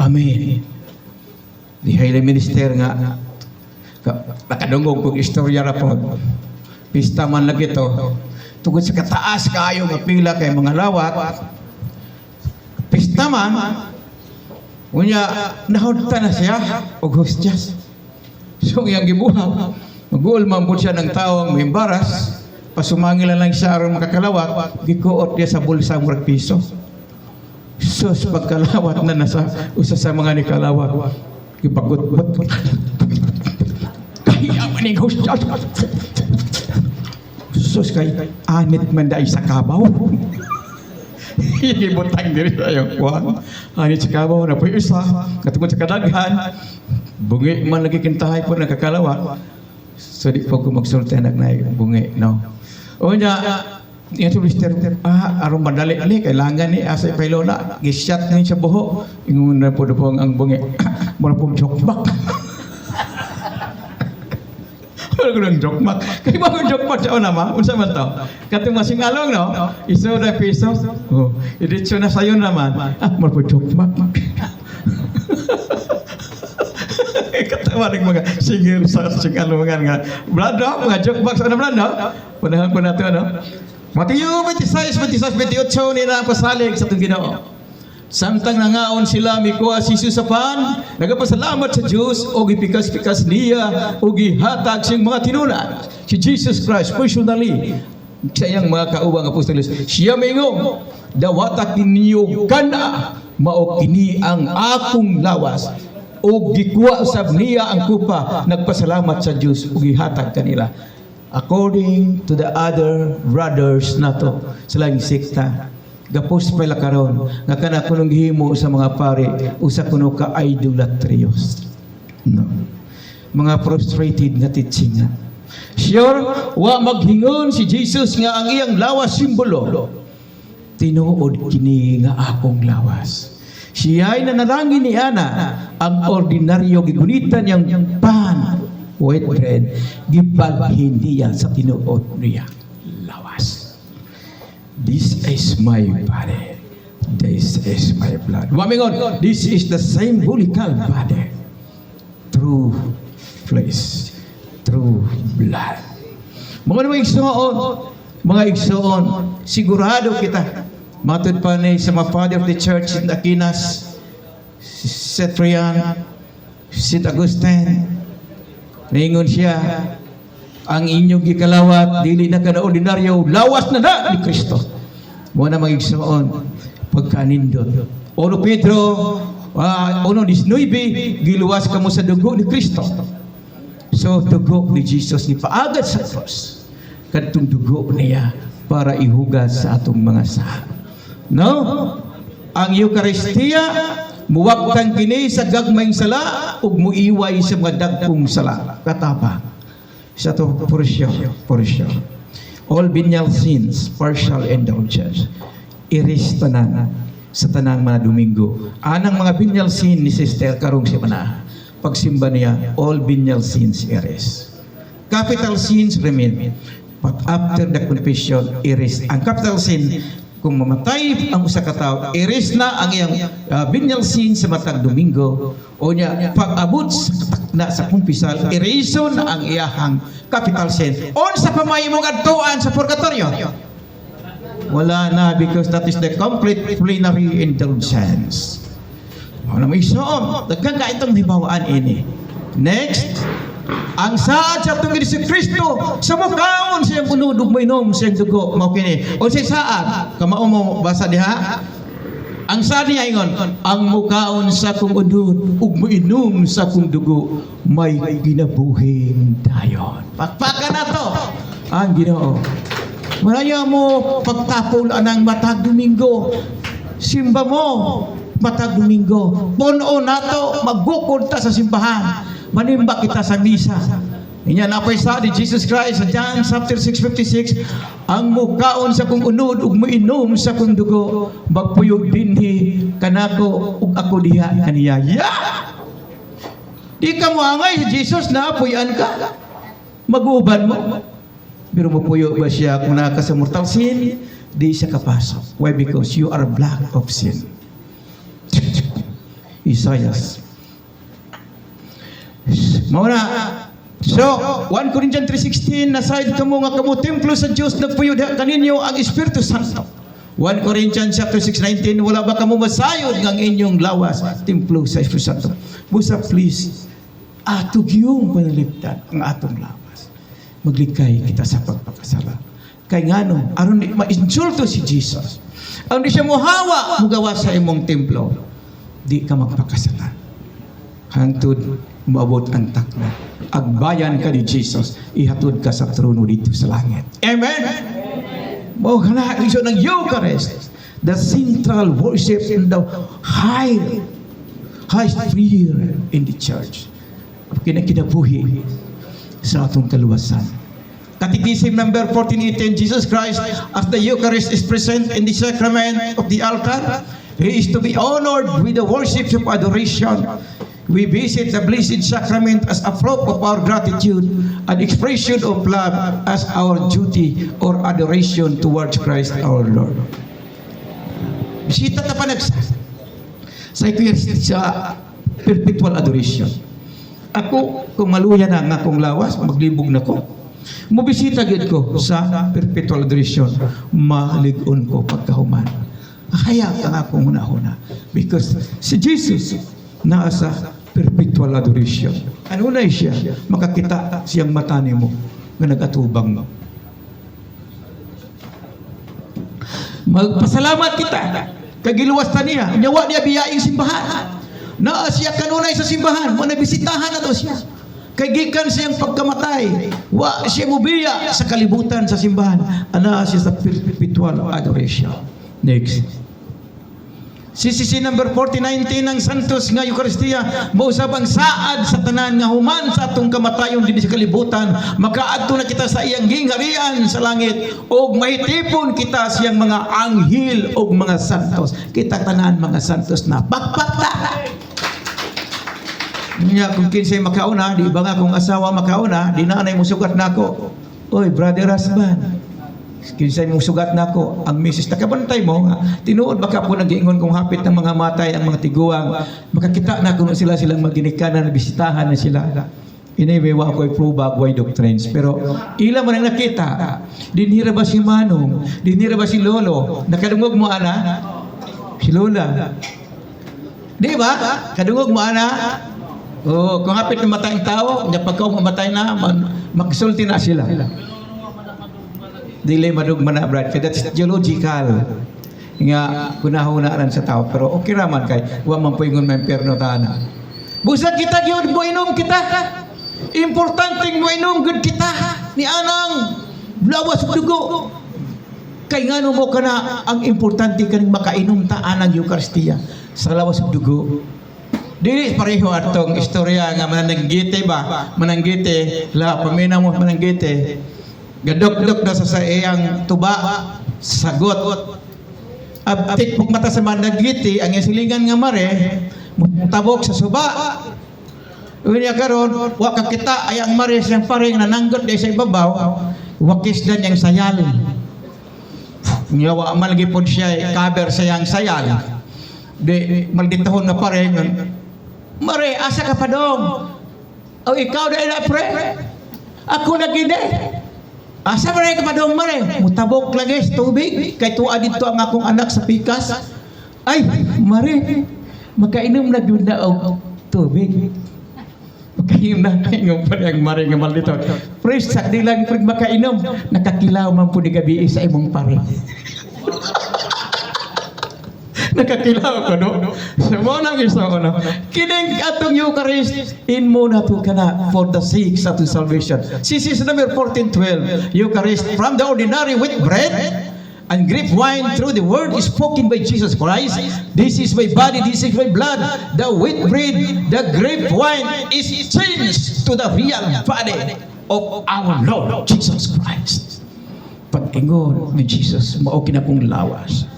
Amen. Di Haile Minister nga, nakadungog kong istorya na po. Pista man lagi ito. Tungkol sa kataas kayo nga pila kay mga lawat. Pista man, unya nahunta na siya og hostyas. So yang gibuhat, mag-uulman po siya ng taong may embaras, pasumangil lang siya aron makakalawat, gikuot niya sa bulsa ang piso. Sus, pagkalawat na nasa usa sa mga nikalawat, gipagut-but. Kaya maning hostyas. Sus, kay anit man dahil sa kabaw. Ibutang diri sa iyong kuwan. Anit sa kabaw na po yung isa. Katungkol sa kadaghan. Bungi man lagi kintahay po nagkakalawa. So di po ko magsulti anak na bungi, no? O niya, yung tulister, aron madali ali, kailangan ni asa ipailola. Gisyat na sa buho. Ingon na po ang bungi. Mula po jokbak. Wala ko ng jokmak. Kaya ba kong jokmak siya o naman? Unsa man to? Katong masing along, no? Iso na piso. Oh, iditsyo na sa'yo naman. Mula po jokmak. Katawa ng mga singir sa singalungan nga. Blando, mga jokmak sa blando. Panahan po natin, ano? Matiyo, 26, 28 nila ang pasalig sa itong Ginoo. Samtang nangaon sila mikuha si Susapan, nagapasalamat sa Diyos o gipikas-pikas niya o gihatag siyang mga tinunan. Si Jesus Christ personally sa iyang mga kaubang apostolos. Siya mayong dawatak ninyo kana mao kini ang akong lawas o gikuha sab niya ang kupa, nagpasalamat sa Diyos o gihatag kanila. According to the other brothers nato sa laing sekta, gapos pala karon nga kana kunong gihimo sa mga pare usa kuno ka idolatrous, no, mga frustrated nga teaching. Sure, wa maghingon si Jesus nga ang iyang lawas simbolo. Tinuod kini nga akong lawas. Siya'y nanalangin ni Ana ang ordinaryo gigunitan niyang pan, white bread, gibalhin niya sa tinuod niya lawas. This is my body. This is my blood. Wamingon, this is the symbolical body. True flesh. True blood. Mga igsoon, sigurado kita. Matod pa ni sa mga father of the church in Aquinas, St. Trian, St. Augustine, naingon siya, ang inyong gikalawat, dili na ka na ordinaryo, lawas na ni Kristo. Muna mag-igsoon, pagkanindot. Ono Pedro, 1:19, giluwas ka mo sa dugo ni Kristo. So, dugo ni Jesus, ipaagad sa cross. Katong dugo niya para ihugas sa atong mga saha. No? Ang Eucharistia, muwagtang kini sa gagmayng sala, ug muiway sa mga dagkong sala. Katapa. Sa ito, for sure. All venial sins, partial indulgence. Iris tanan sa tanang mga Domingo. Anang mga venial sin ni Sister karong si Mana. Pagsimba niya, all venial sins iris. Capital sins remain. But after the confession, iris. Ang capital sin, kung mamatay ang usa ka tawo, iris na ang iyang venial sin sa matag Domingo. O niya, pag-abot sa kumpisal, irison ang iyahang capital sin. On sa pamayimong adtuan sa purgatorio, wala na, because that is the complete plenary indulgence. Wala may isoon, daghan ka itong hibawaan ini. Next, ang saad sa itong si Kristo sa mukaon siyang unod ug mainom siyang dugo mao kini. O sa saad, kamao mo basa diha. Ang saad niya ingon, ang mukaon sa kong unod ug mainom sa kong dugo may ginabuhing dayon. Pakpakan na to ang Ginoo. Malaya mo pagtapol anang matag Domingo. Simba mo matag Domingo. Puno nato maggukod ta sa simbahan. Manimba kita sa misa. Inya na pay sa di Jesus Christ sa John chapter 6:56, ang mukaon sa kong unod ug mainom sa kong dugo magpuyog dinhi kanako ug ako diha kaniya. Di ka mo angay sa Jesus na puyan ka. Maguban mo. Pero mapuyo ba siya kung naka sa mortal sin? Di siya kapasok. Why? Because you are black of sin. Isaias. Mauna. So, 1 Corinthians 3:16, nasayad kamo nga kamo templo sa Dios nagpuyo diha kaninyo ang Espiritu Santo. 1 Corinthians chapter 6:19, wala ba kamo masayod nga ang inyong lawas templo sa Espiritu Santo. Busa please, atog yung panalipdan ang atong lawas. Maglikay kita sa pagpakasala. Kay ngano, aron ma-insulto si Jesus. Ang di siya mohawa mugawa sa imong templo, di ka magpakasala. Hangtod maabot ang takna. Agbayan ka ni Jesus, ihatod ka sa trono dito sa langit. Amen? Mo kana iso ng Eucharist, the central worship in the high sphere in the church. Kinakinabuhi sa atong kaluwasan. Catechism number 1418, Jesus Christ as the Eucharist is present in the sacrament of the altar, He is to be honored with the worship of adoration. We visit the Blessed Sacrament as a proof of our gratitude, an expression of love as our duty or adoration towards Christ our Lord. Bisita ta pa sa perpetual adoration. Ako, kung maluya na ang akong lawas, maglibog na ko. Mubisita gid ko sa perpetual adoration, maligon ko pagkahuman. Kaya ang akong hunahuna. Because si Jesus nasa perpetual adoration. Ano na siya? Makakita siyang mata mo na nagatubang mo. Magpasalamat kita. Kagiluwas ta niya. Nyawa niya biyaing simbahan. Na siya kanunay sa simbahan. Manabisitahan na to siya. Kagikan siyang pagkamatay. Wa siya mubiya sa kalibutan sa simbahan. Ana siya sa perpetual adoration. Next. CCC number 4019 ng Santos nga Eucharistia, mausab ang saad sa tanan nga human sa atong kamatayon dinhi sa kalibutan, makaadto na kita sa iyang gingharian sa langit ug mahitipon kita siyang mga anghel ug mga santos. Kita tanan mga santos na pakpakta. Nya kung kinsay makauna, di ba nga kung asawa makauna, di na anay mo sugat nako. Oy, brother husband. Kinsay mong sugat nako, ang misis nakabantay mo nga tinuod baka po nagiingon kung hapit ng mga matay ang mga tiguang, makakita na kuno silang maginikanan na bisitahan na sila. Anyway, wa ko'y proba ko'y doctrines, pero ila man ang nakita, dinhira ba si Manong, dinhira ba si Lolo, nakadungog mo ana si Lola, di ba? Kadungog mo ana. Oh, kung hapit na matay ang tao, nya pagka mamatay na, magsulti na sila. Dili madugman na brad, kaya that's geological. Nga kunahunaan sa tao, pero okay raman kay wa man poingon may perno tana. Busa kita gyud mo inom kita. Importante mo inom gud kita ni anang lawas dugo. Kay ngano mo kana ang importante kaning makainom ta anang Eucharistia sa lawas dugo. Dili pareho atong istorya nga mananggite ba? Mananggite, la pamina mo mananggite. Gadok-dok na sa iyang tuba, sagot. Abtik pag mata sa mananggite, ang silingan nga mare, mutabok sa suba. Unya karon, wa ka kita ayang mare siyang paring nananggot di sa ibabaw, wakis dan yang sayal. Nyawa malagi pod siya cover sa yang sayal. Di malditahon nga paring. Mare, asa ka pa dong? O ikaw na pre? Ako na gini. Asa mare ka pa dong mare? Mutabok lagi sa tubig. Kay tuwa dito ang akong anak sa pikas. Ay, mare, makainom na yun na og tubig. Makainom na yung pa ang mare nga maldito. Pre, sakdi lang pre makainom. Nakakilaw man po ni gabi sa imong pare. Nakakilaw ko no. Sa mo nang isa ko no. Kining atong Eucharist in mo na to kana for the sake of salvation. This is number 1412. Eucharist from the ordinary wheat bread and grape wine through the word is spoken by Jesus Christ. This is my body, this is my blood. The wheat bread, the grape wine is changed to the real body of our Lord Jesus Christ. Pag-ingon ni Jesus, mao kinakong lawas.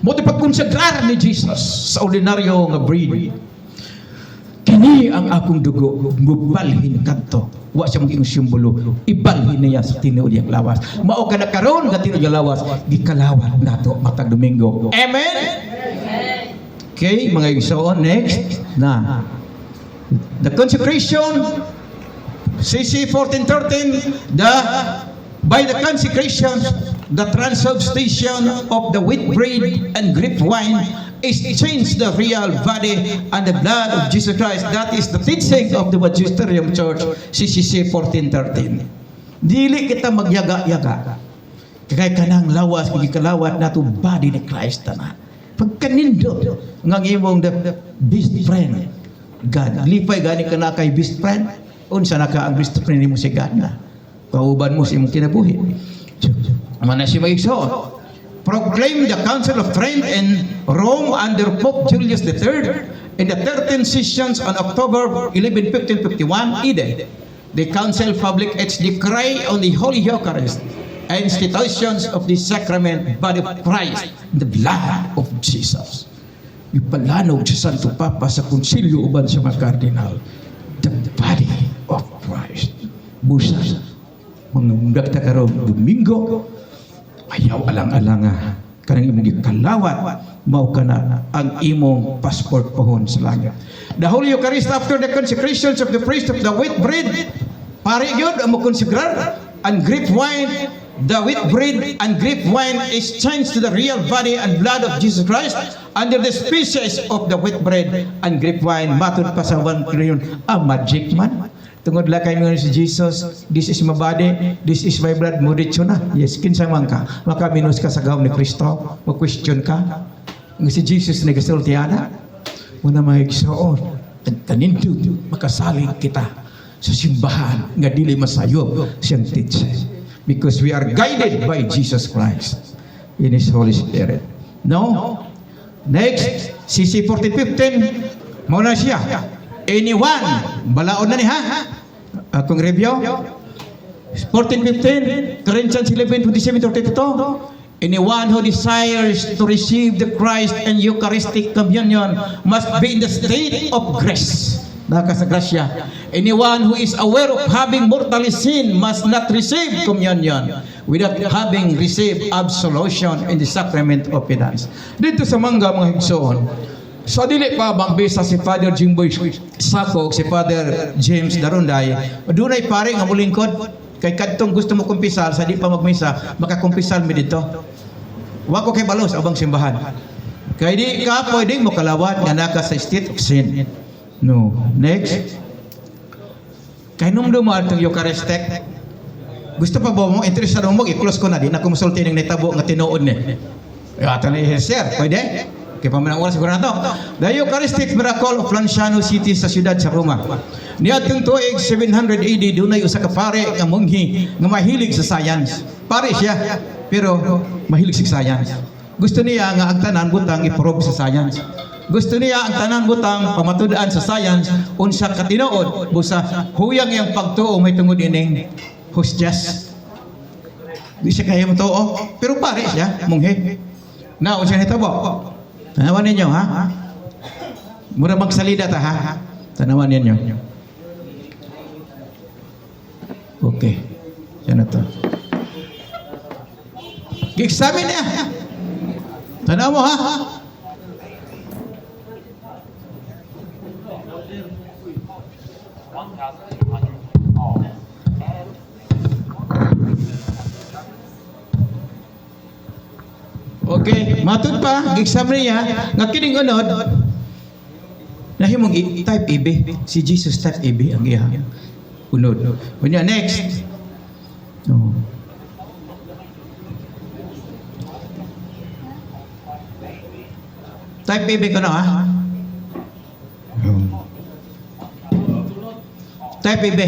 Mo pagkonsagrar ni Jesus sa ordinaryo nga bread. Kini ang akong dugo, mubalhin kadto. Wa siya maging simbolo, ibalhin niya sa tinuod yang lawas. Mao kada karon nga tinuod yang lawas, gikalawat nato matag Domingo. Amen. Okay, mga igsoon, next na. The consecration, CC 1413, by the consecration, the transubstantiation of the wheat bread and grape wine is changed the real body and the blood of Jesus Christ. That is the teaching of the Magisterium Church, CCC 1413. Dili kita magyaga-yaga. Kaya kanang lawas, kalawat na to body ni Christ na. Pagkanindot, ngang imong the best friend, God. Lipay gani ka na kay best friend, unsa na ka ang best friend mo si God na. Kauban mo sa imong kinabuhi. Mana si Maigsoon. Proclaimed the Council of Trent in Rome under Pope Julius III in the 13th sessions on October 11, 1551 AD. The Council public its decree on the Holy Eucharist and institutions of the sacrament body of Christ, the blood of Jesus. Ipalanog sa Santo Papa sa konsilyo uban sa mga kardinal, the body of Christ. Busa, mga dagta karon Domingo, ayaw alang-alanga kanang imong gikalawat mao kana ang imong passport pohon sa langit. The Holy Eucharist after the consecrations of the priest of the wheat bread, pare gyud ang mokonsagrar, and grape wine, the wheat bread and grape wine is changed to the real body and blood of Jesus Christ under the species of the wheat bread and grape wine. Matod pa sa 1 kriyon, magic man. Tungod la kay si Jesus, this is my body, this is my blood, modityo na. Yes, kinsa man ka, makaminos ka sa gawon ni Kristo, mag-question ka. Ang si Jesus na gasultiana, muna mahigsoon, taninto, makasalig kita sa simbahan, nga dili masayob siyang teaching. Because we are guided by Jesus Christ in His Holy Spirit. No? Next, CC 1415, muna siya. Anyone, balaod na ni ha? Akong review. 14:15, Corinthians 11:27-32. Anyone who desires to receive the Christ and Eucharistic communion must be in the state of grace. Naka sa grasya. Anyone who is aware of having mortally sinned must not receive communion without having received absolution in the sacrament of penance. Dito sa mga higsoon, so dili pa bang bisa si Father Jimboy Sakog, si Father James Darunday, dunay pare nga mulingkod kay kadtong gusto mo kumpisal sa di pa magmisa, makakumpisal mi dito. Wa ko kay balos abang simbahan. Kay di ka pwedeng mo kalawat nga naka sa state of sin. No. Next. Kay numdo mo atong Eucharistic. Gusto pa ba mo interesado mo i-close ko na di na kumusulti ning nitabo nga tinuod ni. Ato ni sir, pwede? Kaya pamanang oras siguro na ito. The Eucharistic miracle of Lanciano City sa siyudad sa Roma. Niadtong tuig 700 AD, dunay usa ka pare nga munghi nga mahilig sa science. Pare siya, pero mahilig sa science. Gusto niya nga ang tanan butang i-probe sa science. Gusto niya ang tanan butang pamatud-an sa science unsa ka tinuod busa huyang iyang pagtuo may tungod ining hustyas. Di siya kaya mo tuo, pero pare siya, munghi. Na unsa nitabo? Tanawan ninyo, ha? Mura magsalida ta, ha? Tanawan ninyo. Okay. Yan na to. Gi-examine niya. Tanaw mo, ha? Okay, matod pa, gi-examine niya, nga kining unod, nahimong type AB, si Jesus type AB ang iya. Unod. Kunya, next. No. Type AB ko na, ha? Type AB.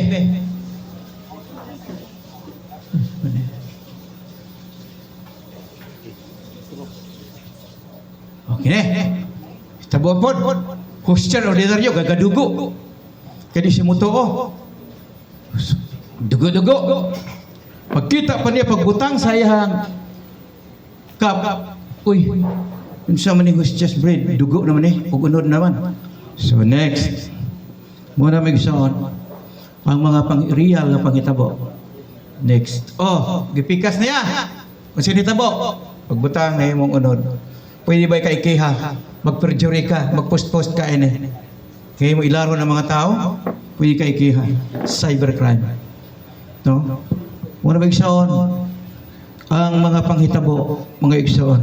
Okay. Tabo po. Hostyan ordinaryo gagadugo. Kadi si mutuo. Dugo-dugo. Pagkita pa niya pagbutang sa iyang cup. Uy. Unsa man ni hostess bread? Dugo naman eh. Ugunod naman. So next. Muna may gisaon. Ang mga pang-real na pangitabo. Next. Oh, gipikas na ya. Unsa nitabo? Pagbutang na imong unod. Pwede ba kay ikiha? magperjury ka, magpost-post ka ini. Kaya mo ilaro ng mga tao, pwede ka ikihan. Cybercrime. No? Muna ba igsoon, ang mga panghitabo, mga igsoon,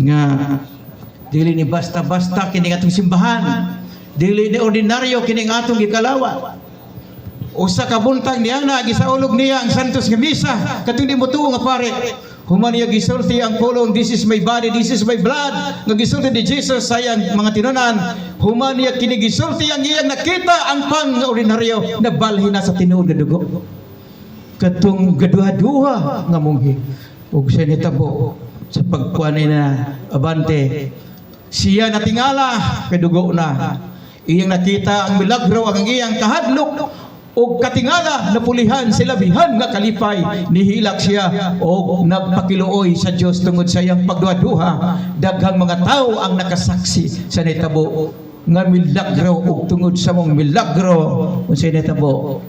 nga dili ni basta-basta kining atong simbahan, dili ni ordinaryo kining atong gikalawa. Usa ka buntag niya na gisaulog niya ang Santos nga misa, katong di mo tuo nga pare. Human niya gisulti ang pulong, this is my body, this is my blood. Nga gisulti ni Jesus sayang mga tinunan. Human niya kinigisulti ang iyang nakita ang pan nga ordinaryo na balhin na sa tinuod nga dugo. Katong gaduha-duha nga munghi. Ug siya nitabo sa pagkuanay na abante. Siya natingala kay dugo na. Iyang nakita ang milagro ang iyang kahadlok. O katingala napulihan sa labihan nga kalipay, nihilak siya o nagpakiluoy sa Dios tungod sa iyang pagduha-duha. Daghang mga tao ang nakasaksi sa nitabo nga milagro ug tungod sa mong milagro unsay nitabo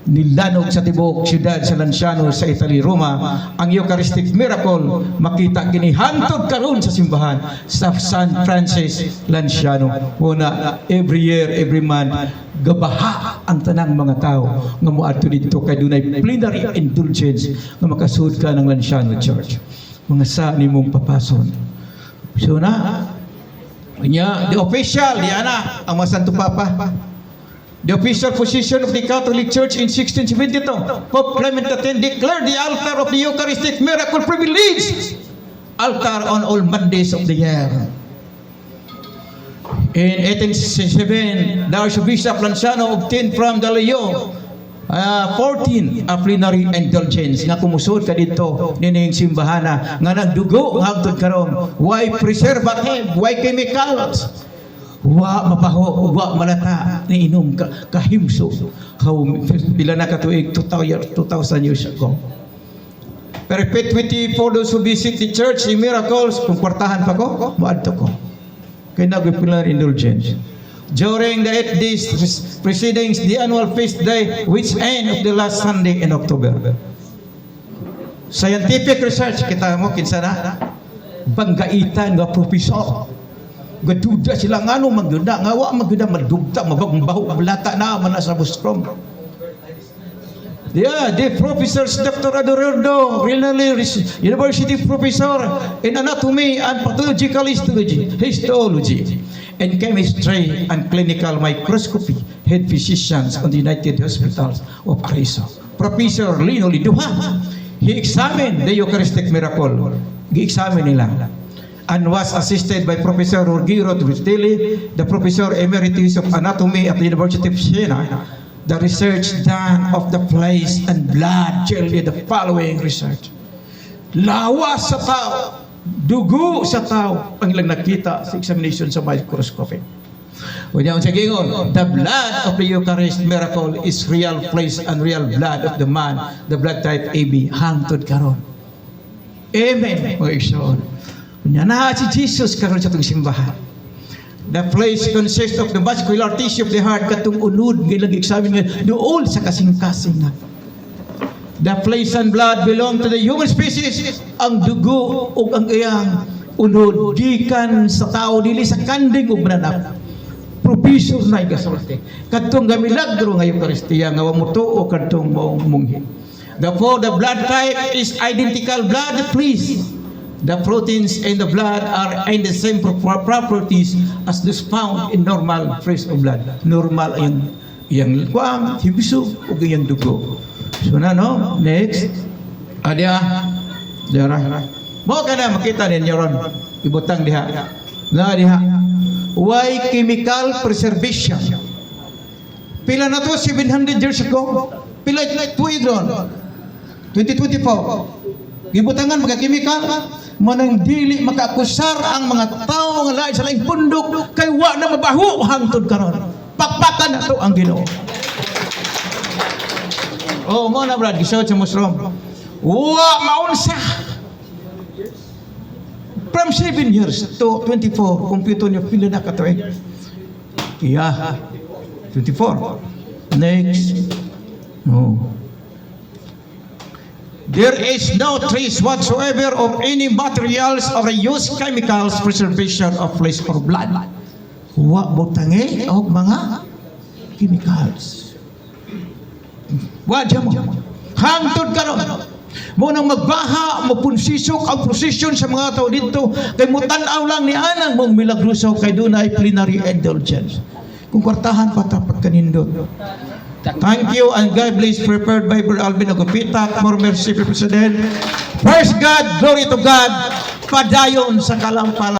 nilanog sa tibuok siyudad sa Lanciano sa Italy, Roma ang Eucharistic miracle. Makita kini hantod karon sa simbahan sa San Francis Lanciano. Una, every year, every month, gabaha ang tanang mga tao nga moadto dito kay dunay plenary indulgence nga makasud ka ng Lanciano Church. Mga sa nimong papason. So na, the official, diana, ang mga Santo Papa. The official position of the Catholic Church in 1672, Pope Clement X declared the altar of the Eucharistic miracle privilege, altar on all Mondays of the year. In 1867, the Archbishop Lanciano obtained from the Leo 14 a plenary indulgence nga kumusod ka dito nining simbahana nga nagdugo nga hangtod karon. Why preservative? Why chemicals? Wa mabaho, wa malata, niinom ka, kahimso. Bila na katuig, 2,000 years ago. Perpetuity for those who visit the church, the miracles, kung kwartahan pa ko, maadto ko. Kaya nag-plenary indulgence. During the 8 days preceding the annual feast day, which end of the last Sunday in October. Scientific research, kita mo, kinsa na, banggaitan nga professor. Gaduda sila nga ano magduda nga wa magduda madugta mabagong baho balata na man sa bustrom. Yeah, the professors Dr. Adorado, University professor in anatomy and pathological histology and chemistry and clinical microscopy, head physicians on the United Hospitals of Arezzo. Professor Lino Liduha, he examined the Eucharistic miracle. Gi-examine nila. And was assisted by Professor Ruggiero Tristili, the Professor Emeritus of Anatomy at the University of Siena. The research done of the flesh and blood yielded the following research. Lawas sa tao, dugo sa tao, ang ilang nakita sa examination sa microscope. Kanya ang sagingon, the blood of the Eucharist miracle is real flesh and real blood of the man, the blood type AB, hangtod karon. Amen. Mga igsoon. Kanya na si Jesus karon sa itong simbahan. The flesh consists of the muscular tissue of the heart, katong unod, gilang examine nga, doon sa kasing-kasing nga. The flesh and blood belong to the human species. Ang dugo o ang iyang unod, gikan sa tao, dili sa kanding o mananap. Proviso na igasulti. Katong gamilagro nga Eucharistia, nga wamuto o katong munghi. Therefore, the blood type is identical blood flesh. The proteins in the blood are in the same properties as those found in normal fresh of blood. Normal yung kuam, hibisog, o yung dugo. So na, no? Next. Adia. Diara. Mo ka na makita ninyo ron. Ibutang diha. Na diha. Why chemical preservation? Pila na to 700 years ago? Pila tuig ron? 2024. Gibutangan magka-chemical. Manang dili makakusar ang mga tao nga lain sa laing pundok kay wa na mabaho hangtod karon. Pakpakan na to ang Ginoo. Oh, mo na brad, gisawt sa musrom. Wa maunsa. From 7 years to 24, kompleto niyo pila na katuig. Yeah. 24. Next. Oh. There is no trace whatsoever of any materials or used chemicals preservation of flesh or blood. Wa butangi og mga chemicals. Wa mo. Hangtod karon. Mo nang magbaha, mapunsisok ang prosesyon sa mga tao dito, kay mutanaw lang ni anang mong milagruso kay dunay plenary indulgence. Kung kwartahan patapat kanindot. Thank you and God bless. Prepared by Brother Alvin Agupita, former Mercy President. Praise God, glory to God, padayon sa kalampalan.